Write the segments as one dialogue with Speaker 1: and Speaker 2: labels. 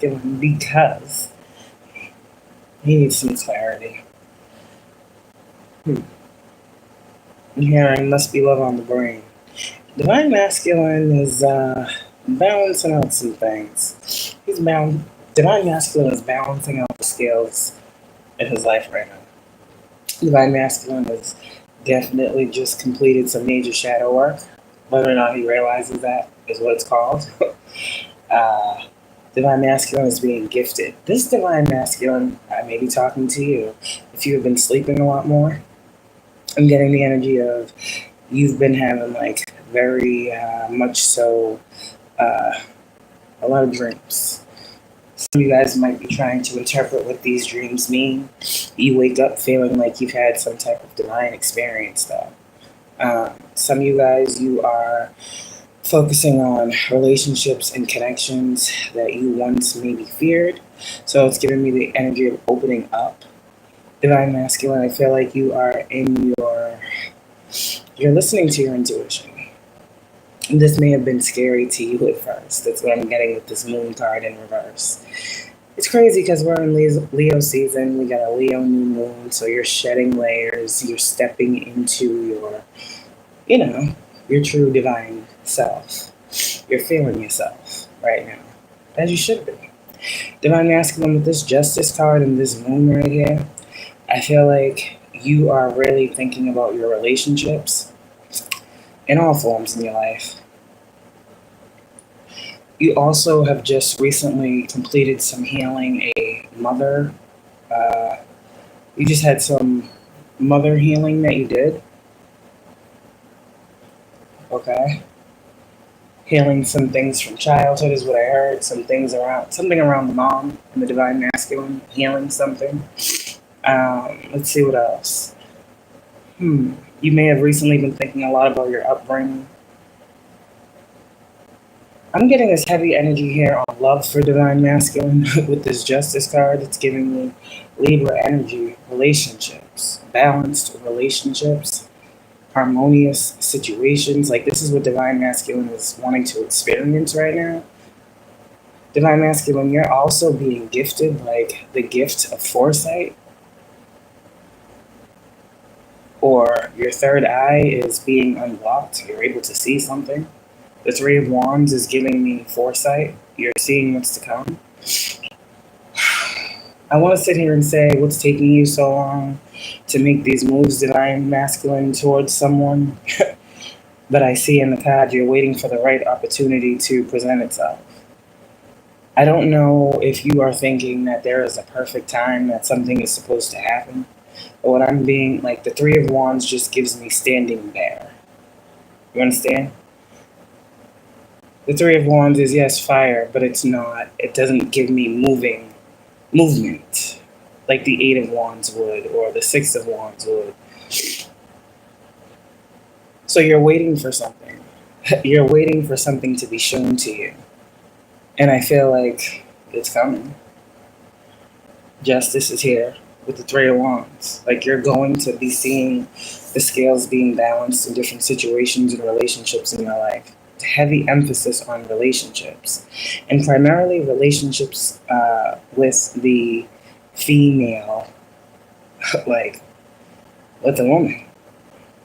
Speaker 1: because he needs some clarity. I'm hearing must be love on the brain. Divine Masculine is balancing out some things. Divine Masculine is balancing out the scales in his life right now. Divine Masculine has definitely just completed some major shadow work. Whether or not he realizes that is what it's called. Divine Masculine is being gifted. This Divine Masculine, I may be talking to you. If you have been sleeping a lot more, I'm getting the energy of you've been having like very much so a lot of dreams. Some of you guys might be trying to interpret what these dreams mean. You wake up feeling like you've had some type of divine experience though. Some of you guys, you are focusing on relationships and connections that you once maybe feared. So it's giving me the energy of opening up. Divine Masculine, I feel like you are you're listening to your intuition. And this may have been scary to you at first. That's what I'm getting with this moon card in reverse. It's crazy because we're in Leo season. We got a Leo new moon, so you're shedding layers. You're stepping into your true divine self. You're feeling yourself right now, as you should be. Divine Masculine, with this Justice card and this moon right here, I feel like you are really thinking about your relationships in all forms in your life. You also have just recently completed some healing, a mother. You just had some mother healing that you did. Okay. Healing some things from childhood is what I heard. Something around the mom and the Divine Masculine. Healing something. Let's see what else. You may have recently been thinking a lot about your upbringing. I'm getting this heavy energy here on love for Divine Masculine with this Justice card. It's giving me Libra energy, relationships, balanced relationships, harmonious situations. Like this is what Divine Masculine is wanting to experience right now. Divine Masculine, you're also being gifted like the gift of foresight. Or your third eye is being unlocked. You're able to see something. The Three of Wands is giving me foresight. You're seeing what's to come. I want to sit here and say what's taking you so long to make these moves, Divine Masculine, towards someone. But I see in the card you're waiting for the right opportunity to present itself. I don't know if you are thinking that there is a perfect time that something is supposed to happen. But what I'm being, like the Three of Wands just gives me standing there. You understand? The Three of Wands is, yes, fire, but it's not. It doesn't give me movement like the Eight of Wands would or the Six of Wands would. So you're waiting for something. You're waiting for something to be shown to you. And I feel like it's coming. Justice is here with the Three of Wands. Like you're going to be seeing the scales being balanced in different situations and relationships in your life. Heavy emphasis on relationships, and primarily relationships with the female, like with the woman.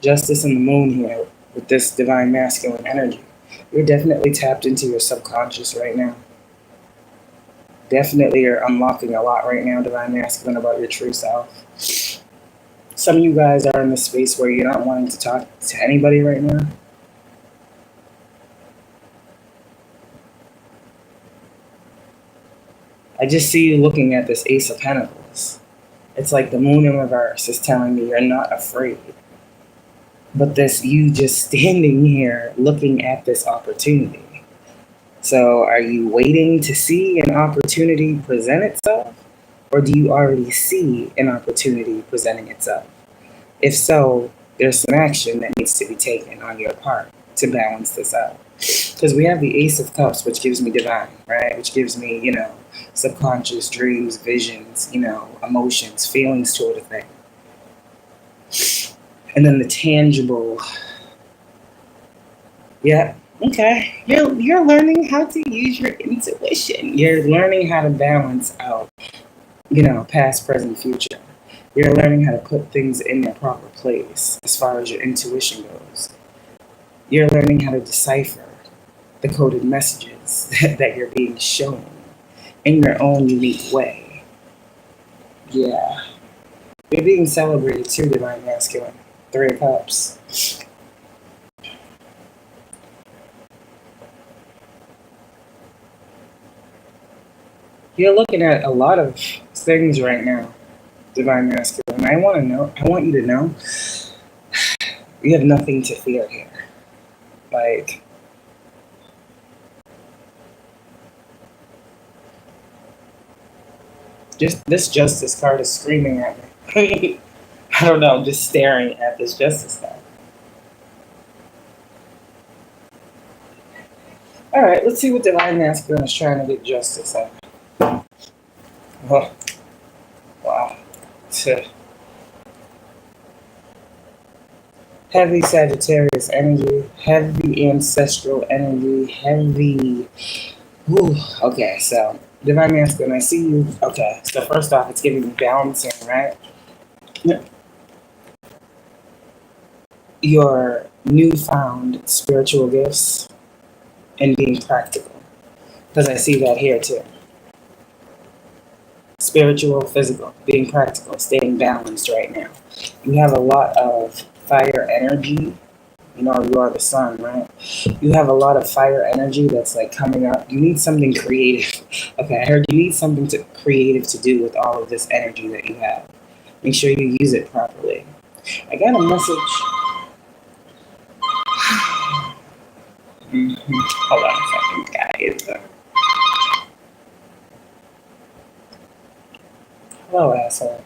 Speaker 1: Justice and the moon here with this Divine Masculine energy. You're definitely tapped into your subconscious right now. Definitely you're unlocking a lot right now, Divine Masculine, about your true self. Some of you guys are in the space where you're not wanting to talk to anybody right now. I just see you looking at this Ace of Pentacles. It's like the moon in reverse is telling me you're not afraid. But this, you just standing here looking at this opportunity. So are you waiting to see an opportunity present itself? Or do you already see an opportunity presenting itself? If so, there's some action that needs to be taken on your part to balance this out. Because we have the Ace of Cups, which gives me divine, right? Which gives me, subconscious dreams, visions, emotions, feelings toward a thing. And then the tangible, Okay. You're learning how to use your intuition. You're learning how to balance out, past, present, future. You're learning how to put things in their proper place as far as your intuition goes. You're learning how to decipher the coded messages that you're being shown in your own unique way. Yeah. You're being celebrated too, Divine Masculine. 3 of Cups. You're looking at a lot of things right now, Divine Masculine. I want you to know, you have nothing to fear here. Like, just this Justice card is screaming at me. I don't know, I'm just staring at this Justice card. Alright, let's see what Divine Masculine is trying to get justice at. Oh, wow. Heavy Sagittarius energy, heavy ancestral energy, heavy... Ooh, okay, so Divine Masculine, I see you. Okay, so first off, it's giving you balancing, right? Your newfound spiritual gifts and being practical. Because I see that here too. Spiritual, physical, being practical, staying balanced right now. You have a lot of fire energy. You are the sun, right? You have a lot of fire energy that's like coming up. You need something creative. Okay, I heard you need something creative to do with all of this energy that you have. Make sure you use it properly. I got a message. Hold on a second, guys. Hello, asshole.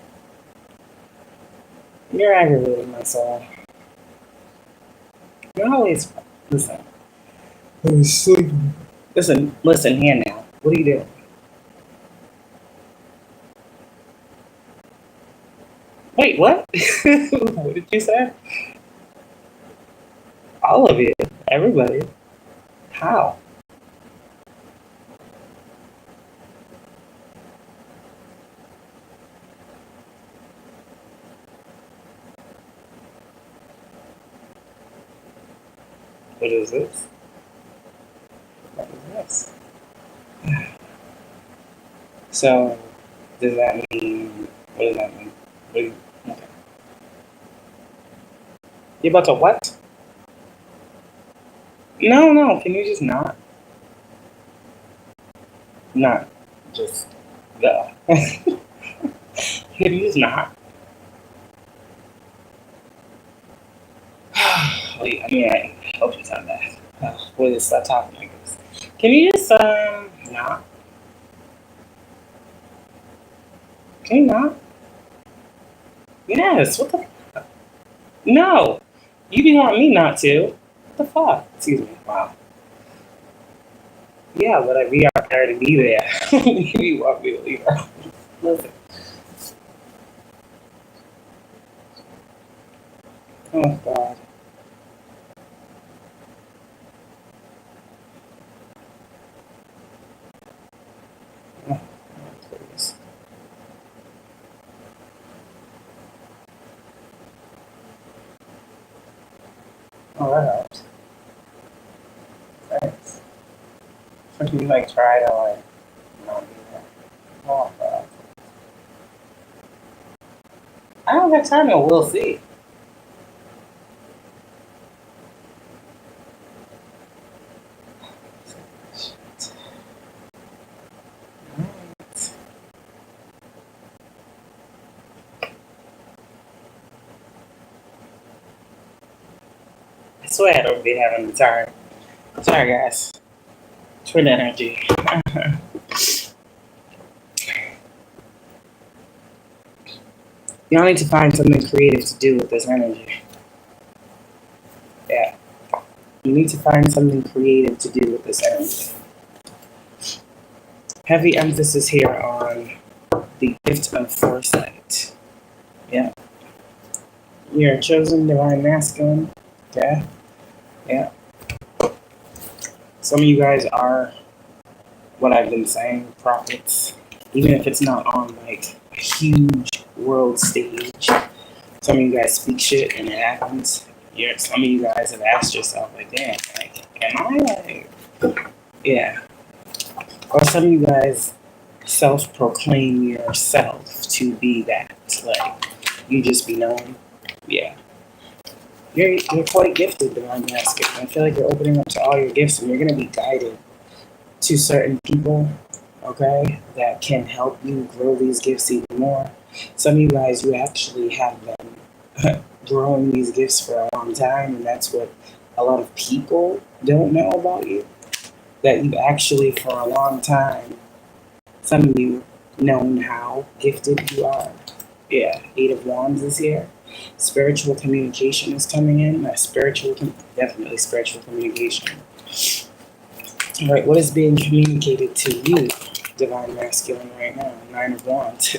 Speaker 1: You're aggravating my soul. You're always... Listen. I'm sleeping. Listen here now. What are you doing? Wait, what? What did you say? All of it. Everybody. How? What is this? What is this? So, does that mean... What does that mean? Okay. You about to what? No. Can you just not? Not. Just... Go. Can you just not? I hope it's not that. We'll just stop talking like this. Can you just, not? Can you not? Yes, what the fuck? No! You be wanting me not to. What the fuck? Excuse me. Wow. Yeah, but I be out there to be there. You want me to leave her. Listen. Oh, God. Oh, please. Oh, that helps. Thanks. So can you, try to, not do that? Oh, God. I don't have time to we'll see. I swear I don't be having the time. Sorry, guys. Twin energy. Y'all need to find something creative to do with this energy. Yeah. You need to find something creative to do with this energy. Heavy emphasis here on the gift of foresight. Yeah. You're a chosen divine masculine. Yeah. Yeah. Some of you guys are what I've been saying, prophets, even if it's not on like a huge world stage. Some of you guys speak shit and it happens. Some of you guys have asked yourself, like, damn, like, am I like, yeah. Or some of you guys self-proclaim yourself to be that. Like, you just be known. Yeah. You're quite gifted, Divine Masculine. I feel like you're opening up to all your gifts and you're going to be guided to certain people, okay, that can help you grow these gifts even more. Some of you guys, you actually have been growing these gifts for a long time, and that's what a lot of people don't know about you. That you've actually, for a long time, some of you known how gifted you are. Yeah, Eight of Wands is here. Spiritual communication is coming in. Definitely spiritual communication. All right, what is being communicated to you, Divine Masculine, right now? Nine of Wands.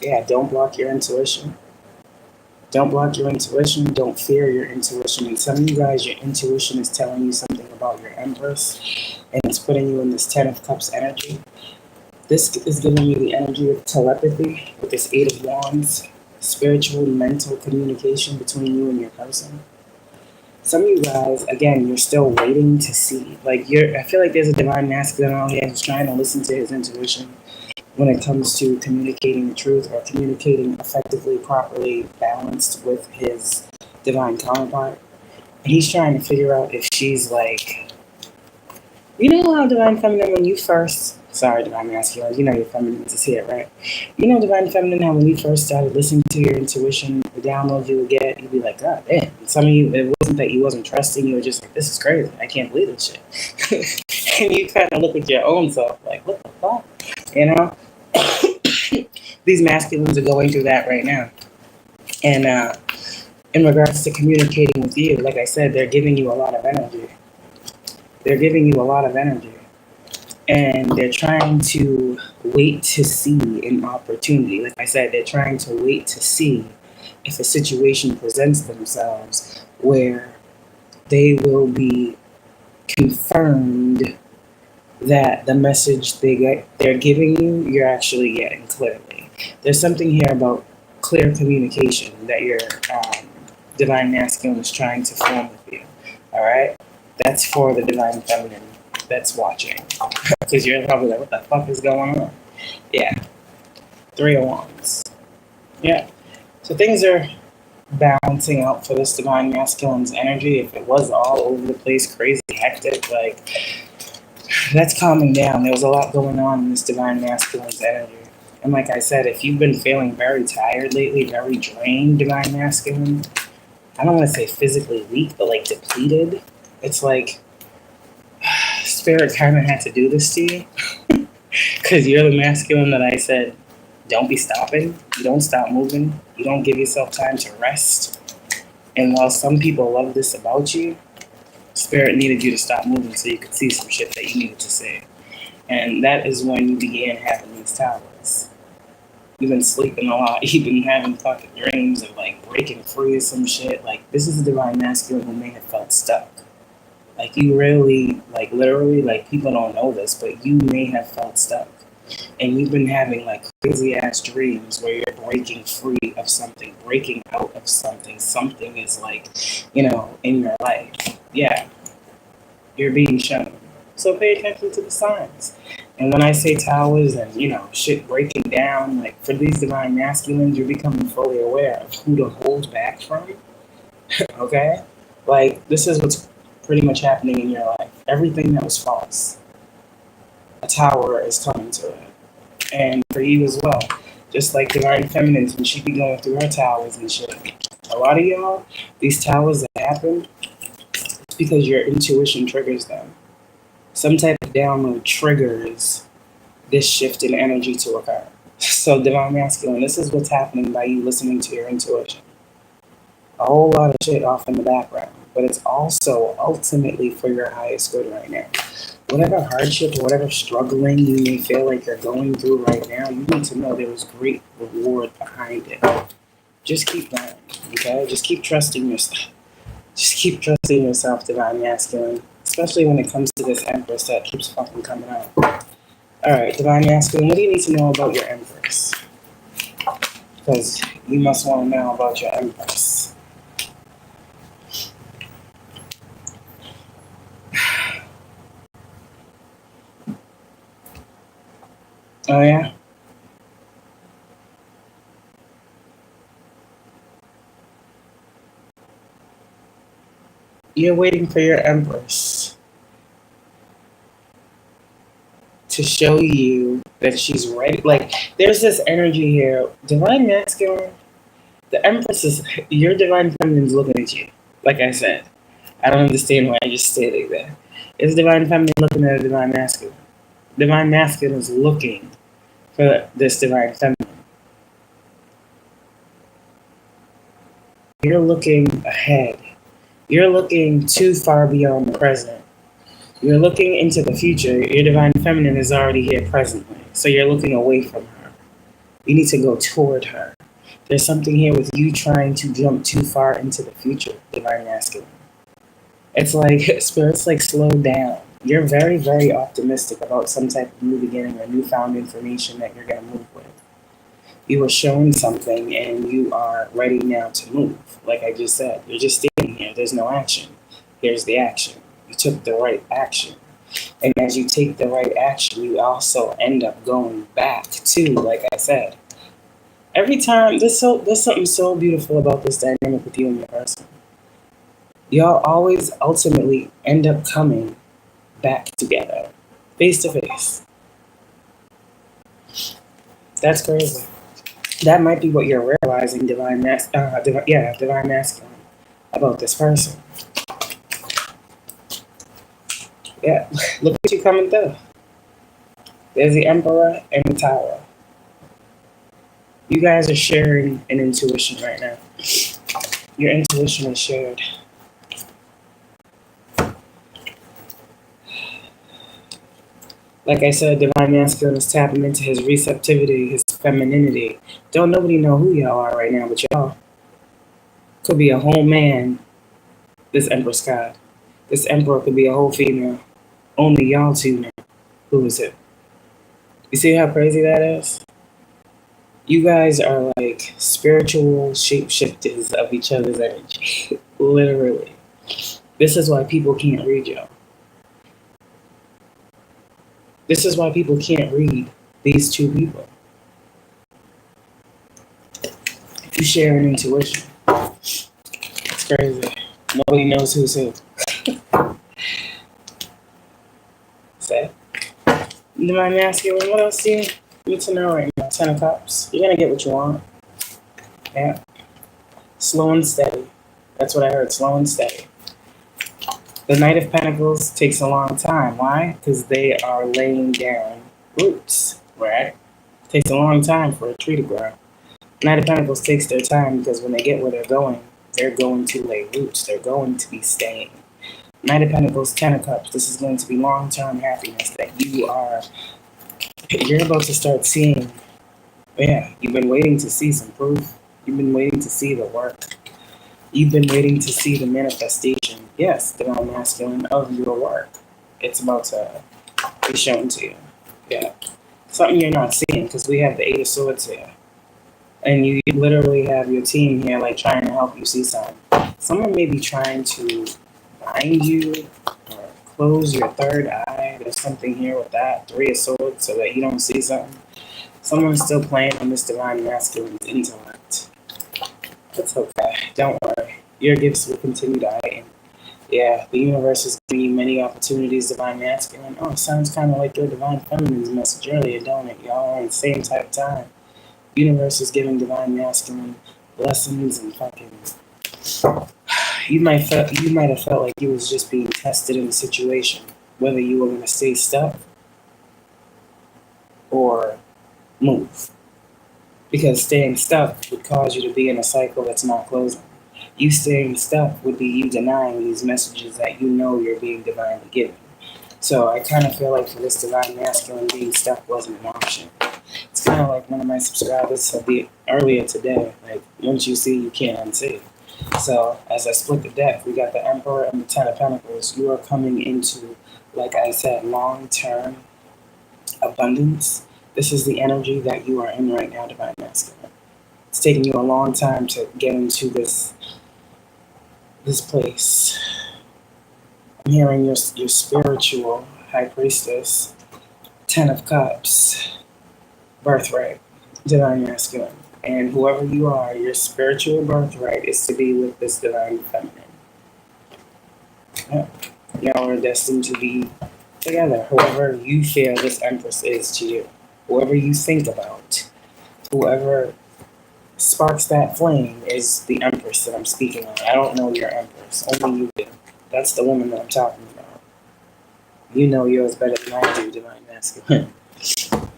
Speaker 1: Yeah, don't block your intuition. Don't block your intuition. Don't fear your intuition. And some of you guys, your intuition is telling you something about your Empress, and it's putting you in this Ten of Cups energy. This is giving you the energy of telepathy with this Eight of Wands, spiritual, mental communication between you and your person. Some of you guys, again, you're still waiting to see. Like, I feel like there's a Divine Masculine out here who's trying to listen to his intuition when it comes to communicating the truth or communicating effectively, properly, balanced with his divine counterpart. And he's trying to figure out if she's like, you know how Divine Feminine, when you first, sorry, Divine Masculine, you know your feminine is here, right? You know, Divine Feminine, how when you first started listening to your intuition, the downloads you would get, you'd be like, God damn. And some of you, it wasn't that you wasn't trusting, you were just like, this is crazy. I can't believe this shit. And you kind of look at your own self like, what the fuck? You know? These masculines are going through that right now. And in regards to communicating with you, like I said, they're giving you a lot of energy. They're giving you a lot of energy. And they're trying to wait to see an opportunity. Like I said, they're trying to wait to see if a situation presents themselves where they will be confirmed that the message they're giving you, you're actually getting clearly. There's something here about clear communication that your Divine Masculine is trying to form with you. All right? That's for the Divine Feminine that's watching. Because you're probably like, what the fuck is going on? Yeah. Three of Wands. Yeah. So things are balancing out for this Divine Masculine's energy. If it was all over the place, crazy, hectic, like, that's calming down. There was a lot going on in this Divine Masculine's energy. And like I said, if you've been feeling very tired lately, very drained, Divine Masculine, I don't want to say physically weak, but like depleted, it's like Spirit kind of had to do this to you. Because you're the masculine that I said, don't be stopping. You don't stop moving. You don't give yourself time to rest. And while some people love this about you, Spirit needed you to stop moving so you could see some shit that you needed to see. And that is when you began having these towers. You've been sleeping a lot. You've been having fucking dreams of like breaking free of some shit. Like, this is a Divine Masculine who may have felt stuck. Like, you really, like, literally, like, people don't know this, but you may have felt stuck. And you've been having, like, crazy-ass dreams where you're breaking free of something, breaking out of something. Something is, like, you know, in your life. Yeah. You're being shown. So pay attention to the signs. And when I say towers and, you know, shit breaking down, like, for these Divine Masculines, you're becoming fully aware of who to hold back from. Okay? Like, this is what's pretty much happening in your life. Everything that was false, a tower is coming to it. And for you as well. Just like Divine Feminines, when she be going through her towers and shit. A lot of y'all, these towers that happen, it's because your intuition triggers them. Some type of download triggers this shift in energy to occur. So Divine Masculine, this is what's happening by you listening to your intuition. A whole lot of shit off in the background. But it's also ultimately for your highest good right now. Whatever hardship or whatever struggling you may feel like you're going through right now, you need to know there was great reward behind it. Just keep going, okay? Just keep trusting yourself. Just keep trusting yourself, Divine Masculine. especially when it comes to this Empress that keeps fucking coming out. Alright, Divine Masculine, what do you need to know about your Empress? Because you must want to know about your Empress. Oh yeah? You're waiting for your Empress to show you that she's ready. Like, there's this energy here. Divine Masculine, the Empress is, your Divine Feminine's looking at you. Like I said, I don't understand why I just stated that. Is Divine Feminine looking at a Divine Masculine? Divine Masculine is looking for this Divine Feminine. You're looking ahead. You're looking too far beyond the present. You're looking into the future. Your Divine Feminine is already here presently. So you're looking away from her. You need to go toward her. There's something here with you trying to jump too far into the future, Divine Masculine. It's like, Spirit's like, slow down. You're very, very optimistic about some type of new beginning or newfound information that you're going to move with. You were shown something and you are ready now to move. Like I just said, you're just standing here. There's no action. Here's the action. You took the right action. And as you take the right action, you also end up going back to, like I said, every time, there's something so beautiful about this dynamic with you and your person. Y'all always ultimately end up coming back together, face to face. That's crazy. That might be what you're realizing, Divine Masculine, about this person. Yeah, look at you coming through. There's the Emperor and the Tower. You guys are sharing an intuition right now. Your intuition is shared. Like I said, Divine Masculine is tapping into his receptivity, his femininity. Don't nobody know who y'all are right now, but y'all could be a whole man, this Empress card. This Emperor could be a whole female. Only y'all two know who is it. You see how crazy that is? You guys are like spiritual shapeshifters of each other's energy. Literally. This is why people can't read y'all. This is why people can't read these two people. You share an intuition. It's crazy. Nobody knows who's who. Say. Divine Masculine, what else do you need to know right now? 10 of Cups. You're going to get what you want. Yeah. Slow and steady. That's what I heard. Slow and steady. The Knight of Pentacles takes a long time. Why? Because they are laying down roots, right? It takes a long time for a tree to grow. Knight of Pentacles takes their time because when they get where they're going to lay roots. They're going to be staying. Knight of Pentacles, 10 of Cups. This is going to be long-term happiness that you're about to start seeing. Yeah, you've been waiting to see some proof. You've been waiting to see the work. You've been waiting to see the manifestation, yes, Divine Masculine, of your work. It's about to be shown to you. Yeah. Something you're not seeing, because we have the Eight of Swords here. And you literally have your team here, like, trying to help you see something. Someone may be trying to bind you or close your third eye. There's something here with that. Three of Swords, so that you don't see something. Someone's still playing on this Divine Masculine's intellect. It's okay. Don't worry. Your gifts will continue to heighten. Yeah, the universe is giving you many opportunities, Divine Masculine. Oh, it sounds kind of like your Divine Feminine's message earlier, don't it? Y'all are on the same type of time. Universe is giving Divine Masculine blessings and fucking... You might have felt like you was just being tested in a situation, whether you were going to stay stuck or move. Because staying stuck would cause you to be in a cycle that's not closing. You staying stuck would be you denying these messages that you know you're being divinely given. So I kind of feel like for this Divine Masculine, being stuck wasn't an option. It's kind of like one of my subscribers said earlier today, like, once you see, you can't unsee. So as I split the deck, we got the Emperor and the Ten of Pentacles. You are coming into, like I said, long-term abundance. This is the energy that you are in right now, Divine Masculine. It's taking you a long time to get into this place. I'm hearing your spiritual High Priestess, Ten of Cups, birthright, Divine Masculine. And whoever you are, your spiritual birthright is to be with this Divine Feminine. Yep. Y'all are destined to be together. Whoever you feel this Empress is to you. Whoever you think about. Whoever sparks that flame is the Empress that I'm speaking on. I don't know your Empress. Only you do. That's the woman that I'm talking about. You know yours better than I do, Divine Masculine.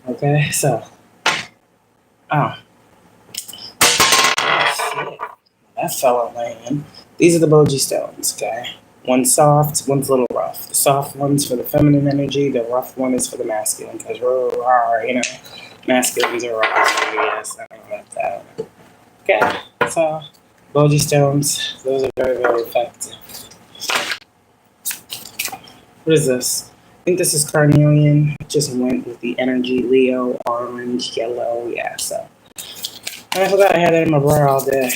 Speaker 1: Okay, so. Oh. Shit. That fell out my hand. These are the Boji stones, okay? One's soft, one's a little rough. The soft one's for the feminine energy, the rough one is for the masculine, because masculines are rough. Yes, I don't know about that. Okay, so Boji stones, those are very, very effective. What is this? I think this is carnelian. Just went with the energy, Leo, orange, yellow, yeah, so. And I forgot I had that in my bra all day.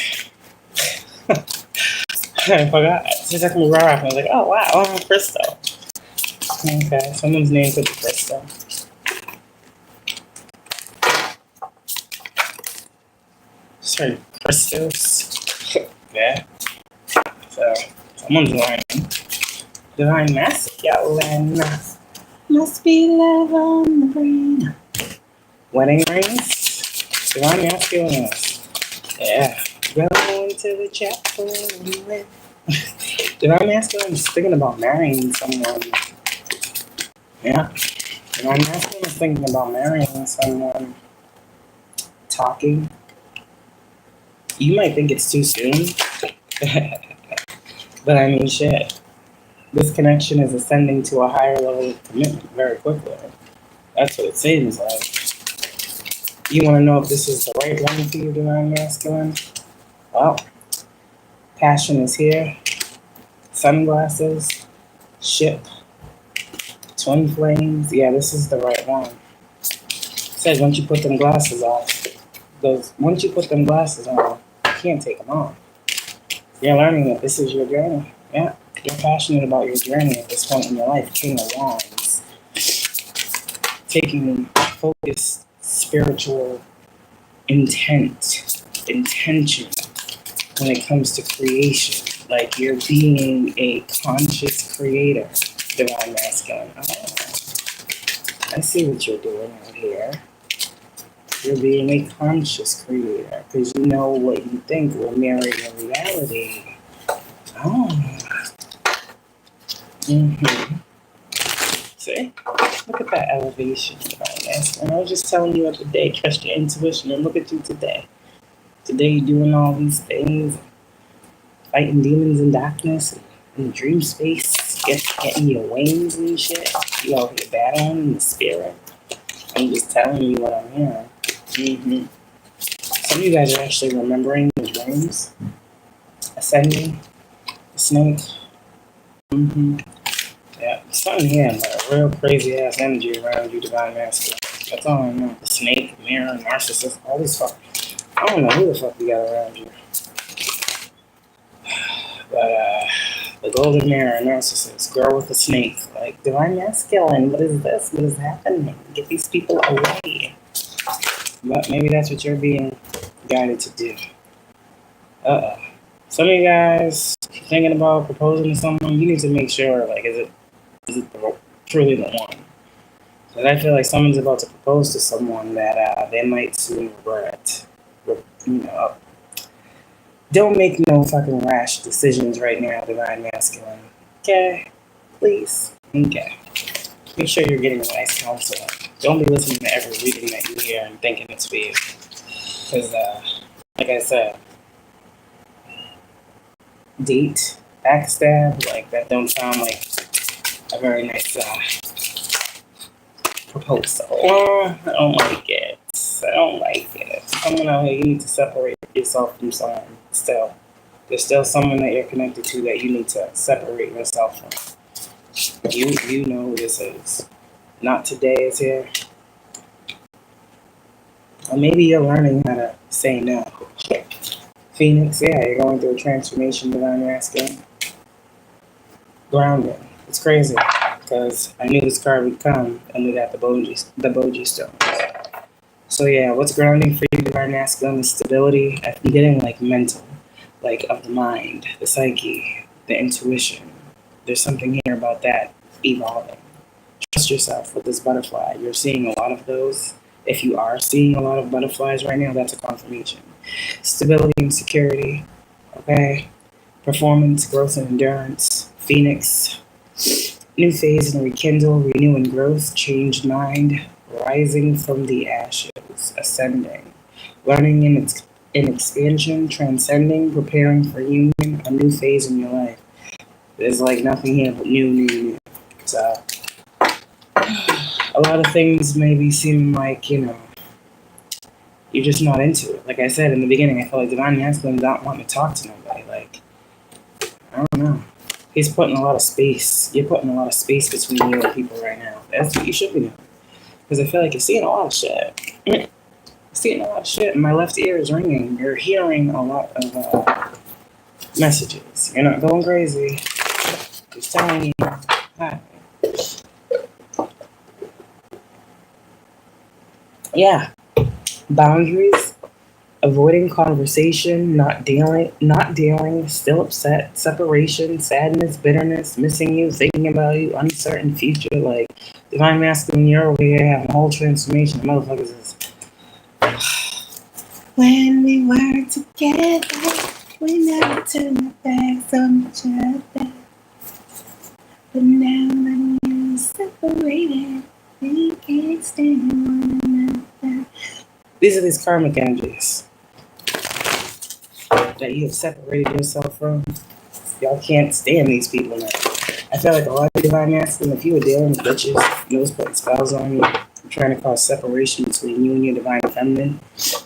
Speaker 1: I forgot. Just took my bra off and I was like, oh wow, crystal. Okay, someone's name could be Crystal. Sorry, crystals. Yeah. So, someone's lying. Divine Masculine. Must be love on the brain. Wedding rings. Divine Masculine. Yeah. Going to the chapel. Divine Masculine is thinking about marrying someone. Yeah. Divine Masculine is thinking about marrying someone. Talking. You might think it's too soon. But I mean, shit. This connection is ascending to a higher level of commitment very quickly. That's what it seems like. You want to know if this is the right one for you, Divine Masculine? Well, passion is here. Sunglasses. Ship. Twin flames. Yeah, this is the right one. It says once you put them glasses off, once you put them glasses on, you can't take them off. You're learning that this is your journey. Yeah. You're passionate about your journey at this point in your life. King of Wands. Taking focused spiritual intention when it comes to creation. Like you're being a conscious creator, Divine Masculine. Oh, I see what you're doing out here. You're being a conscious creator because you know what you think will mirror your reality. Oh. Mm-hmm. See? Look at that elevation, Divine Masculine. I was just telling you the other day, trust your intuition, and look at you today. Today you're doing all these things, fighting demons in darkness, in dream space, getting your wings and shit. You out here battling in the spirit. I'm just telling you what I'm hearing. Mm-hmm. Some of you guys are actually remembering the dreams, ascending, the snake. Mm-hmm. Yeah, something here, like a real crazy ass energy around you, Divine Masculine. That's all I know. The snake, mirror, narcissist, all these fuck. I don't know who the fuck you got around you. But the golden mirror, narcissist, girl with the snake, like Divine Masculine. What is this? What is happening? Get these people away. But maybe that's what you're being guided to do. Some of you guys, if you're thinking about proposing to someone, you need to make sure, like, is it truly the one? Because I feel like someone's about to propose to someone that they might soon regret. Don't make no fucking rash decisions right now, Divine Masculine. Okay? Please. Okay. Make sure you're getting nice counsel. Don't be listening to every reading that you hear and thinking it's for you. Because, like I said, date, backstab, like that don't sound like a very nice proposal. I don't like it. I don't like it. Someone out here, you need to separate yourself from someone still. There's still someone that you're connected to that you need to separate yourself from. You know who this is. Not today is here. Or maybe you're learning how to say no. Phoenix, yeah, you're going through a transformation, divine masculine. Grounding. It's crazy because I knew this card would come and we got the Boji stone. So yeah, what's grounding for you, divine masculine, is stability. I'm getting like mental, like of the mind, the psyche, the intuition. There's something here about that evolving. Trust yourself with this butterfly. You're seeing a lot of those. If you are seeing a lot of butterflies right now, that's a confirmation. Stability and security, okay? Performance, growth and endurance. Phoenix, new phase and rekindle, renew and growth, changed mind, rising from the ashes, ascending, learning in expansion, transcending, preparing for union, a new phase in your life. There's like nothing here but new. So, a lot of things maybe seem like, you're just not into it. Like I said in the beginning, I feel like divine masculine don't want to talk to nobody. Like, I don't know. He's putting a lot of space. You're putting a lot of space between you and people right now. That's what you should be doing. Because I feel like you're seeing a lot of shit. Seeing a lot of shit, and my left ear is ringing. You're hearing a lot of messages. You're not going crazy. Just telling you. Hi. Yeah. Boundaries, avoiding conversation, not dealing, still upset, separation, sadness, bitterness, missing you, thinking about you, uncertain future. Like, divine masculine, you're over here having a whole transformation. Motherfuckers is. When we were together, we never turned our backs on each other. But now that we're separated, we can't stand one another. These are these karmic energies that you have separated yourself from. Y'all can't stand these people now. I feel like a lot of divine masculine, if you were dealing with bitches, those putting spells on you, trying to cause separation between you and your divine feminine,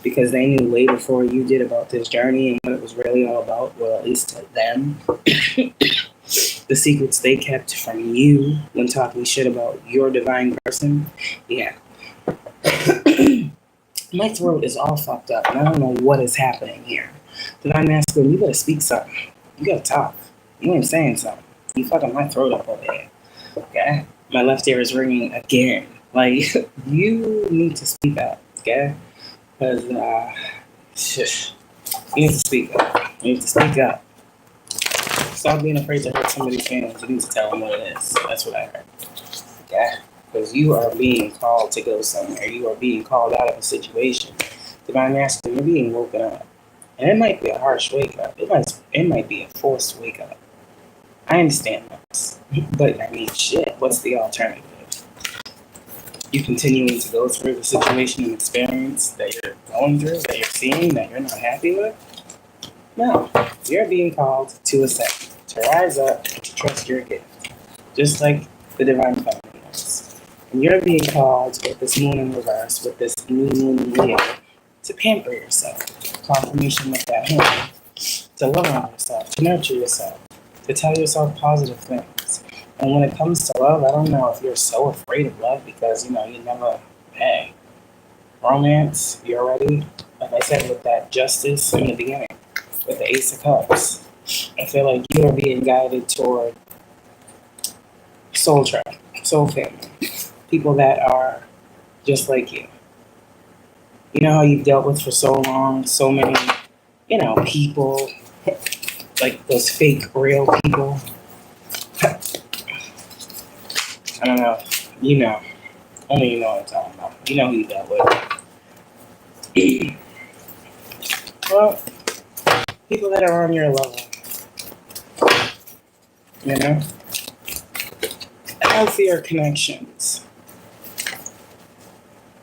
Speaker 1: because they knew way before you did about this journey and what it was really all about, well, at least to them. The secrets they kept from you when talking shit about your divine person. Yeah. My throat is all fucked up, and I don't know what is happening here. Divine masculine, you better speak something. You gotta talk. You ain't saying something. You fucking my throat up over here. Okay? My left ear is ringing again. Like, you need to speak up, okay? Because, you need to speak up. You need to speak up. Stop being afraid to hurt somebody's feelings. You need to tell them what it is. That's what I heard. Okay? Because you are being called to go somewhere. You are being called out of a situation. Divine masculine, you're being woken up. And it might be a harsh wake up. It might be a forced wake up. I understand this. But I mean, shit, what's the alternative? You continuing to go through the situation and experience that you're going through, that you're seeing, that you're not happy with? No. You're being called to ascend, to rise up, and to trust your gift. Just like the divine feminine is. And you're being called with this moon in reverse, with this new moon in Leo, to pamper yourself. Confirmation with that hand. To love on yourself, to nurture yourself, to tell yourself positive things. And when it comes to love, I don't know if you're so afraid of love because, you never, romance, you're ready. Like I said, with that justice in the beginning, with the Ace of Cups, I feel like you are being guided toward soul tribe, soul family. People that are just like you. You know how you've dealt with for so long, so many, people, like those fake real people. I don't know. Only you know what I'm talking about. You know who you dealt with. Well, people that are on your level. Healthier connections.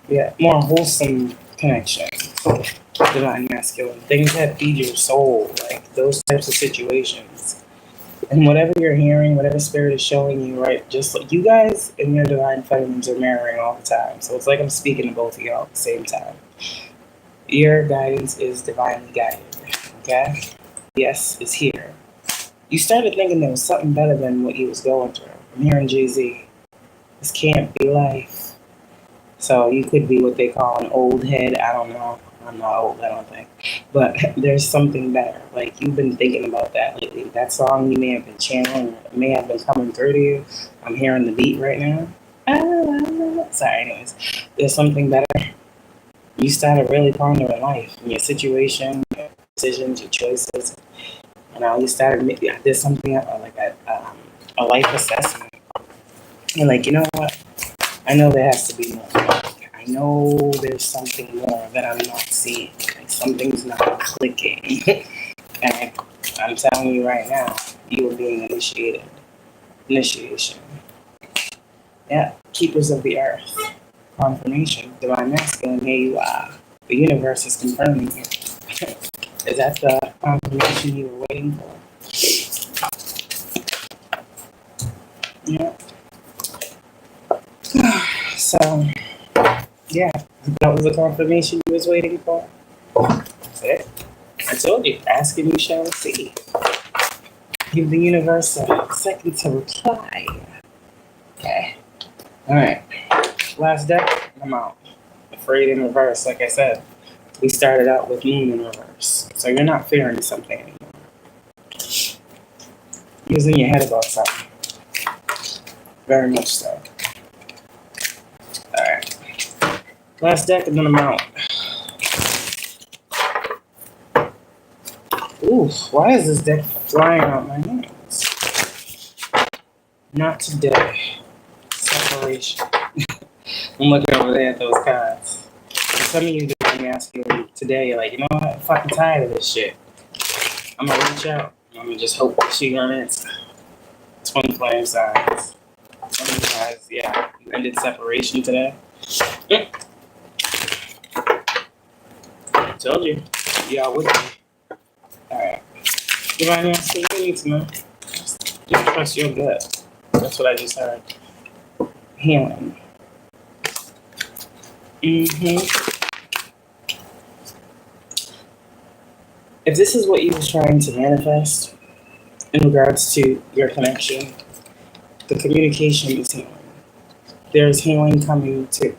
Speaker 1: Yeah, more wholesome connections. Divine masculine. Things that feed your soul. Like those types of situations. And whatever you're hearing, whatever spirit is showing you, right? Just like you guys and your divine feminines are mirroring all the time. So it's like I'm speaking to both of y'all at the same time. Your guidance is divinely guided. Okay? yes is here. You started thinking there was something better than what you was going through. I'm hearing Jay-Z. This can't be life. So you could be what they call an old head. I don't know. I'm not old, I don't think. But there's something better. Like, you've been thinking about that lately. That song you may have been channeling, it may have been coming through to you. I'm hearing the beat right now. Sorry, anyways. There's something better. You started really pondering life and your situation, your decisions, your choices. You know, you started making, there's something like a life assessment. You're like, you know what? I know there has to be more. I know there's something more that I'm not seeing. Like, something's not clicking. And I'm telling you right now, you are being initiated. Initiation. Yeah, keepers of the earth. Confirmation. Divine masculine, here you are. The universe is confirming it. Is that the confirmation you were waiting for? Yeah. So, yeah, that was the confirmation you was waiting for. That's it. I told you, ask and you shall receive. Give the universe a second to reply. Okay. Alright. Last deck, I'm out. Afraid in reverse, like I said. We started out with moon in reverse. So you're not fearing something anymore. You're in your head about something. Very much so. Alright. Last deck and then I'm out. Ooh, why is this deck flying out my hands? Not today. Separation. I'm looking over there at those cards. Some of you didn't ask you today, you're like, you know what? I'm fucking tired of this shit. I'm gonna reach out. I'm gonna just hope that she gonna answer. Twin flame signs. Some of you guys, yeah, you ended separation today. Told you. Y'all with me. Alright. Divine answer, you need to know. Just trust your gut. That's what I just heard. Healing. If this is what you were trying to manifest in regards to your connection, the communication is healing. There's healing coming to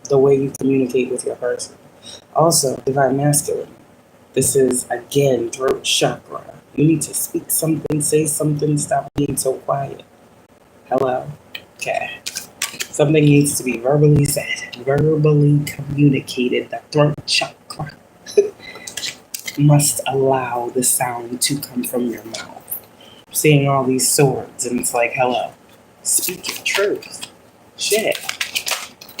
Speaker 1: the way you communicate with your person. Also, divine masculine. This is, again, throat chakra. You need to speak something, say something, stop being so quiet. Hello? Okay. Something needs to be verbally said, verbally communicated. The throat chakra must allow the sound to come from your mouth. I'm seeing all these swords, and it's like, hello, speak your truth. Shit.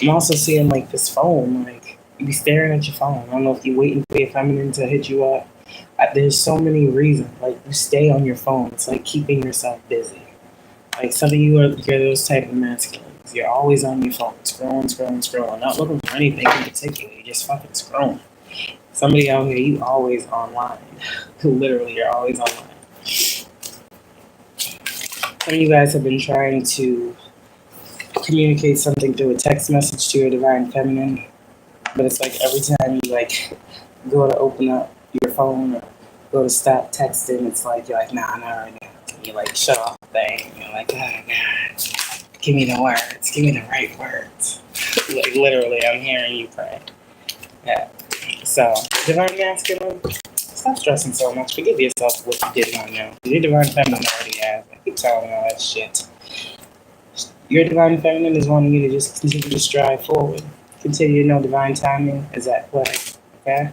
Speaker 1: I'm also seeing, like, this phone, like, you be staring at your phone. I don't know if you're waiting for your feminine to hit you up. There's so many reasons. Like, you stay on your phone. It's like keeping yourself busy. Like, some of you are those type of masculines. You're always on your phone, scrolling. Not looking for anything in particular. You're just fucking scrolling. Somebody out here, you always online. Literally, you're always online. Some of you guys have been trying to communicate something through a text message to your divine feminine, but it's like every time you like go to open up your phone or go to stop texting, it's like you're like, nah, not right now. And you like shut off the thing. You're like, oh God, give me the words, give me the right words. Like literally, I'm hearing you pray. Yeah. So, divine masculine, stop stressing so much. Forgive yourself for what you did not know. Your divine feminine already has. I keep telling you all that shit. Your divine feminine is wanting you to just continue to strive forward. Continue to know divine timing is at play. Okay?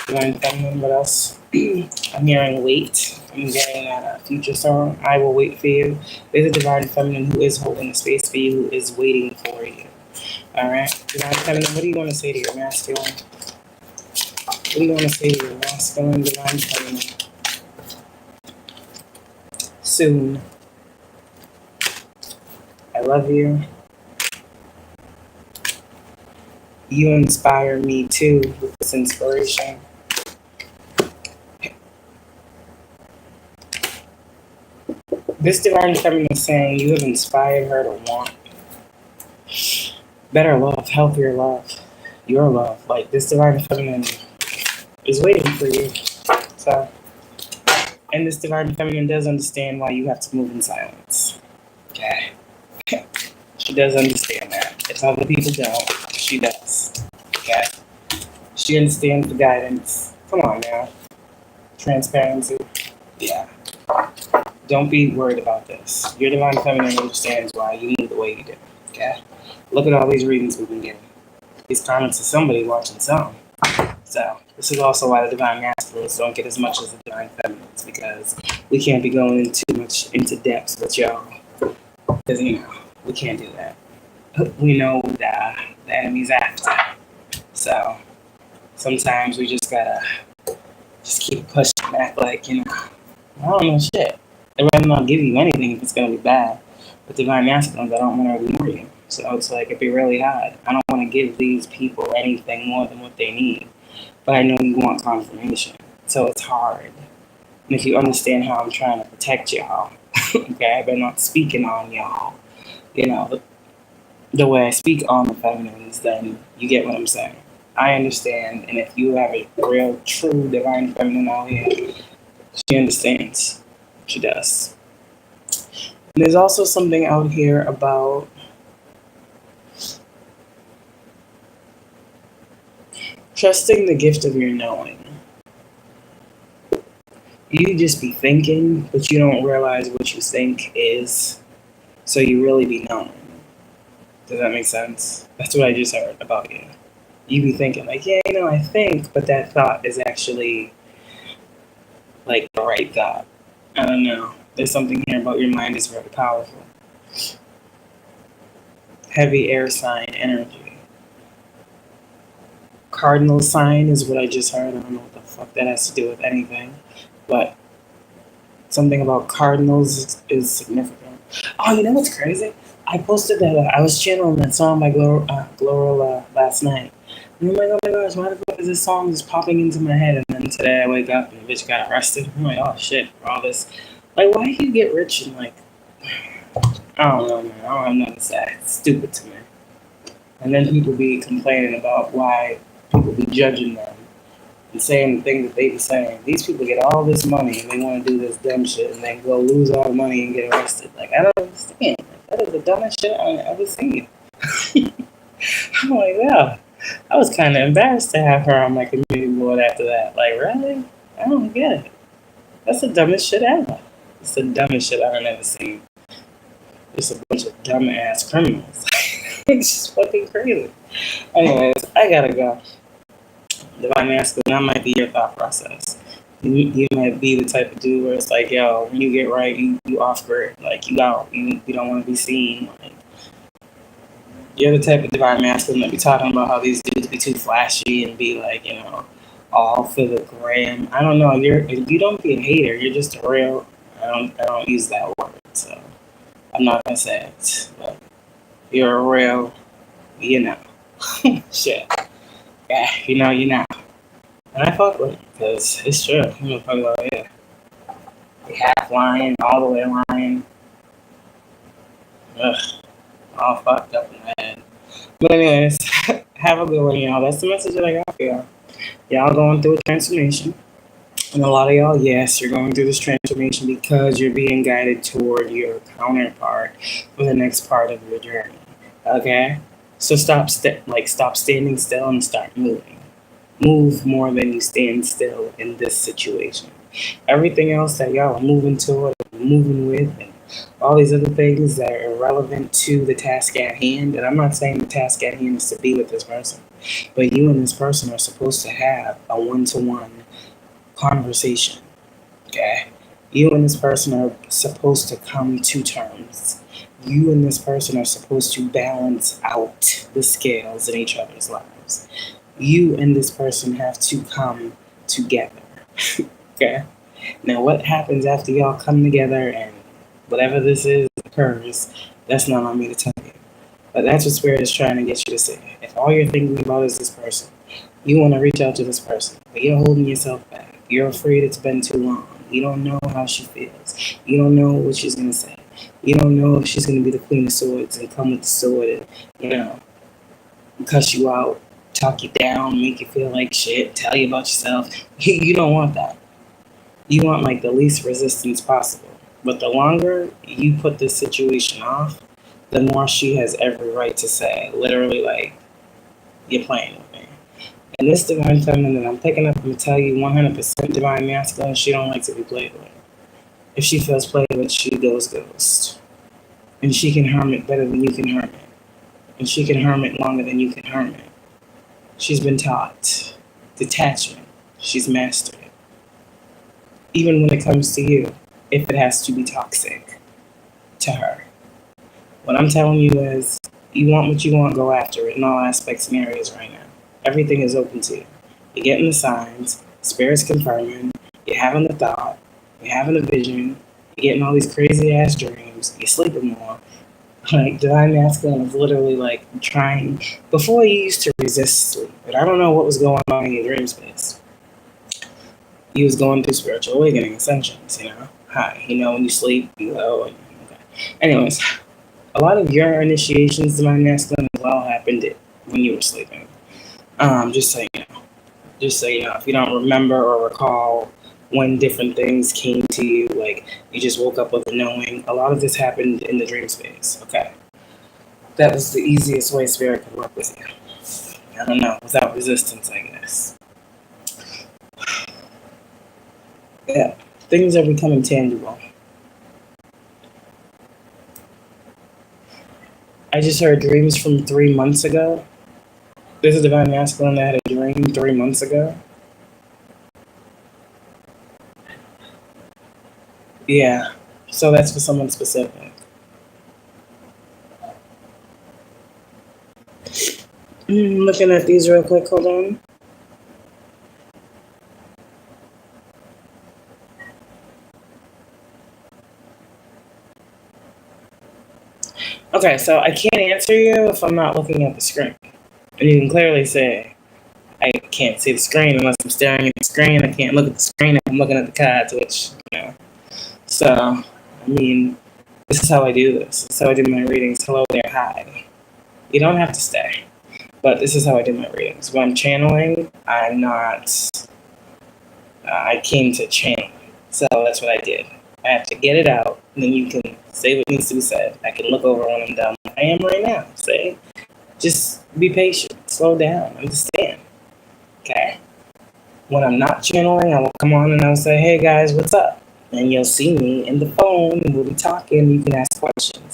Speaker 1: Divine feminine, what else? I'm hearing wait. I'm getting that future song. I will wait for you. There's a divine feminine who is holding the space for you, who is waiting for you. Alright? Divine feminine, what do you want to say to your masculine? What do you want to say to your masculine, divine feminine? Soon. I love you. You inspire me too with this inspiration. This divine feminine is saying you have inspired her to want better love, healthier love, your love. Like this divine feminine is waiting for you. So And this divine feminine does understand why you have to move in silence. Okay? She does understand that. If other people don't, she does. Okay? She understands the guidance. Come on now. Transparency. Yeah. Don't be worried about this. Your divine feminine understands why you move the way you do. Okay? Look at all these readings we've been getting. These comments of somebody watching some. So, this is also why the divine masculines don't get as much as the divine feminines, because we can't be going in too much into depth with y'all. Because, we can't do that. We know the enemy's after. So, sometimes we just gotta just keep pushing back like, I don't know shit. I'd rather not give you anything if it's gonna be bad. But divine masculines, I don't want to ignore you. So it's like, it'd be really hard. I don't want to give these people anything more than what they need. But I know you want confirmation. So it's hard. And if you understand how I'm trying to protect y'all, okay, by not speaking on y'all, the way I speak on the feminines, then you get what I'm saying. I understand, and if you have a real, true divine feminine out here, she understands. She does. And there's also something out here about trusting the gift of your knowing. You just be thinking, but you don't realize what you think is, so you really be knowing. Does that make sense? That's what I just heard about you. You be thinking like, yeah, I think, but that thought is actually like the right thought. I don't know. There's something here about your mind is very powerful. Heavy air sign energy. Cardinal sign is what I just heard. I don't know what the fuck that has to do with anything. But something about cardinals is significant. Oh, you know what's crazy? I posted that I was channeling that song by Gloria last night. And I'm like, oh my gosh, why the fuck is this song just popping into my head? And then today I wake up and the bitch got arrested. I'm like, oh shit, for all this. Like, why do you get rich and like, I don't know, man. I don't have nothing to say. It's stupid to me. And then people be complaining about why people be judging them and saying the things that they be saying. These people get all this money and they want to do this dumb shit and then go lose all the money and get arrested. Like, I don't understand. Like, that is the dumbest shit I've ever seen. I'm like, yeah. I was kind of embarrassed to have her on my community board after that. Like, really? I don't get it. That's the dumbest shit ever. It's the dumbest shit I've ever seen. Just a bunch of dumb-ass criminals. It's just fucking crazy. Anyways, I gotta go. Divine masculine, that might be your thought process. You might be the type of dude where it's like, yo, when you get right, you off grid. Like, you out. You don't want to be seen. Like, you're the type of divine masculine that be talking about how these dudes be too flashy and be like, all for the gram. I don't know. You don't be a hater. You're just a real. I don't use that word, so I'm not gonna say it. But you're a real, shit. Yeah, you know. And I fuck with it because it's true. I'm gonna talk about it. You half lying, all the way lying. Ugh. All fucked up in my head. But anyways, have a good one, y'all. That's the message that I got for y'all. Y'all going through a transformation. And a lot of y'all, yes, you're going through this transformation because you're being guided toward your counterpart for the next part of your journey. Okay? So stop standing still and start moving. Move more than you stand still in this situation. Everything else that y'all are moving toward, moving with, and all these other things that are irrelevant to the task at hand. And I'm not saying the task at hand is to be with this person, but you and this person are supposed to have a one-to-one conversation. Okay? You and this person are supposed to come to terms. You and this person are supposed to balance out the scales in each other's lives. You and this person have to come together. Okay? Now, what happens after y'all come together and whatever this is occurs, that's not on me to tell you. But that's what Spirit is trying to get you to say. If all you're thinking about is this person, you want to reach out to this person, but you're holding yourself back. You're afraid it's been too long. You don't know how she feels. You don't know what she's going to say. You don't know if she's going to be the Queen of Swords and come with the sword and, cuss you out, talk you down, make you feel like shit, tell you about yourself. You don't want that. You want like the least resistance possible. But the longer you put this situation off, the more she has every right to say, literally, like, you're playing with me. And this divine feminine that I'm picking up, I'm going to tell you 100% divine masculine, she don't like to be played with. If she feels played with, she goes ghost. And she can hermit better than you can hermit. And she can hermit longer than you can hermit. She's been taught detachment. She's mastered it. Even when it comes to you, if it has to be toxic to her. What I'm telling you is, you want what you want, go after it in all aspects and areas right now. Everything is open to you. You're getting the signs, spirit's confirming, you're having the thought, you're having a vision, you're getting all these crazy ass dreams, you're sleeping more. Like, divine masculine is literally like trying. Before, you used to resist sleep, but I don't know what was going on in your dream space. You was going through spiritual awakening ascensions, you know. Hi, you know, when you sleep, you go. And, okay. Anyways, a lot of your initiations, divine masculine, as well happened when you were sleeping. Just so you know. Just so you know, if you don't remember or recall when different things came to you, like you just woke up with a knowing, a lot of this happened in the dream space, okay? That was the easiest way spirit could work with you. I don't know, without resistance, I guess. Yeah, things are becoming tangible. I just heard dreams from 3 months ago. This is divine masculine that had a dream 3 months ago. Yeah, so that's for someone specific. Looking at these real quick, hold on. Okay, so I can't answer you if I'm not looking at the screen. And you can clearly say, I can't see the screen unless I'm staring at the screen. I can't look at the screen if I'm looking at the cards, which, you know. So, I mean, this is how I do this. This is how I do my readings. Hello there, hi. You don't have to stay. But this is how I do my readings. When I'm channeling, I'm not... I came to channel. So that's what I did. I have to get it out, and then you can say what needs to be said. I can look over when I'm done. I am right now. Say, just be patient. Slow down. Understand. Okay? When I'm not channeling, I will come on and I'll say, hey guys, what's up? And you'll see me in the phone, and we'll be talking. You can ask questions.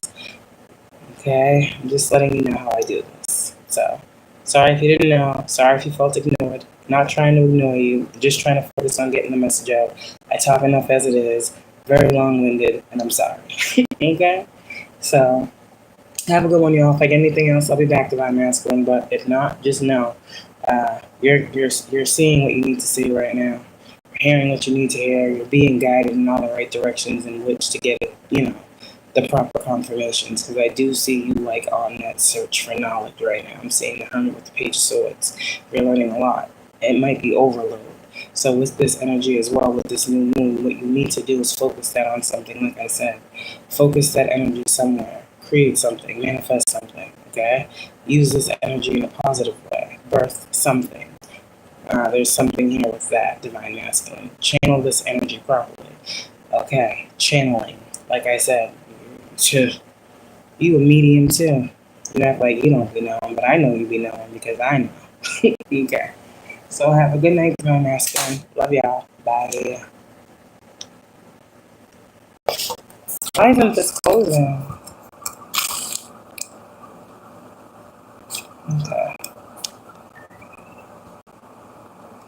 Speaker 1: Okay? I'm just letting you know how I do this. So, sorry if you didn't know. Sorry if you felt ignored. Not trying to ignore you. Just trying to focus on getting the message out. I talk enough as it is. Very long-winded, and I'm sorry. Okay? So, have a good one, y'all. If I get anything else, I'll be back to divine masculine. But if not, just know you're seeing what you need to see right now. You're hearing what you need to hear. You're being guided in all the right directions in which to get it, the proper confirmations. Because I do see you like on that search for knowledge right now. I'm seeing the Hermit with the Page of Swords. You're learning a lot. It might be overload. So with this energy as well, with this new moon, what you need to do is focus that on something, like I said. Focus that energy somewhere. Create something. Manifest something, okay? Use this energy in a positive way. Birth something. There's something here with that, divine masculine. Channel this energy properly. Okay, channeling. Like I said, you a medium too. You act like you don't be knowing, but I know you be knowing because I know. Okay. So have a good night, divine masculine. Love y'all. Bye. Why isn't this closing? Okay.